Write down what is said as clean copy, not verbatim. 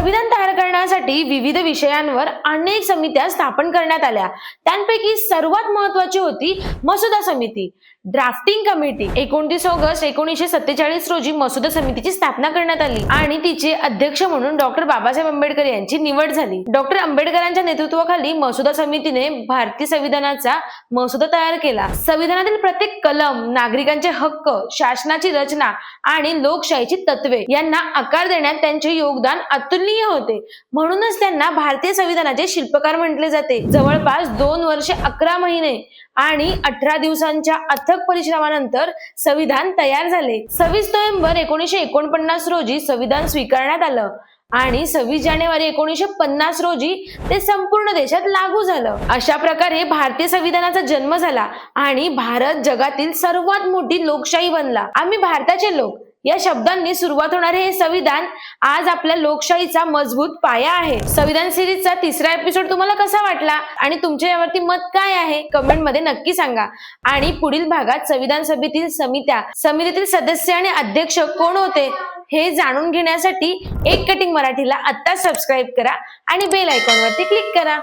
संविधान तयार करण्यासाठी विविध विषयांवर अनेक समित्या स्थापन करण्यात आल्या। त्यांपैकी सर्वात महत्त्वाची होती मसुदा समिती, ड्राफ्टिंग कमिटी। 29 ऑगस्ट 1947 रोजी मसुदा समितीची स्थापना करण्यात आली आणि तिचे अध्यक्ष म्हणून डॉक्टर बाबासाहेब आंबेडकर यांची निवड झाली। डॉक्टर आंबेडकरांच्या नेतृत्वाखाली मसुदा समितीने भारतीय संविधानाचा मसुदा तयार केला। संविधानातील प्रत्येक कलम नागरिकांचे हक्क, शासनाची रचना आणि लोकशाहीची तत्वे यांना आकार देण्यात त्यांचे योगदान अतुलनीय होते। म्हणूनच त्यांना भारतीय संविधानाचे शिल्पकार म्हटले जाते। जवळपास 2 वर्षे 11 महिने आणि 18 दिवसांच्या अथक परिश्रमानंतर संविधान तयार झाले। 26 नोव्हेंबर 1949 रोजी संविधान स्वीकारण्यात आलं आणि 26 जानेवारी 1950 रोजी ते संपूर्ण देशात लागू झालं। अशा प्रकारे भारतीय संविधानाचा जन्म झाला आणि भारत जगातील सर्वात मोठी लोकशाही बनला। आम्ही भारताचे लोक या शब्दांनी सुरुवात होणारे हे संविधान आज आपल्या लोकशाहीचा मजबूत पाया आहे। संविधान सिरीजचा 3रा एपिसोड तुम्हाला कसा वाटला आणि तुमच्या यावरती मत काय आहे कमेंट मध्ये नक्की सांगा। आणि पुढील भागात संविधान सभेतील समितीतील सदस्य आणि अध्यक्ष कोण होते हे जाणून घेण्यासाठी एक कटिंग मराठीला आता सबस्क्राईब करा आणि बेल आयकॉन वरती क्लिक करा।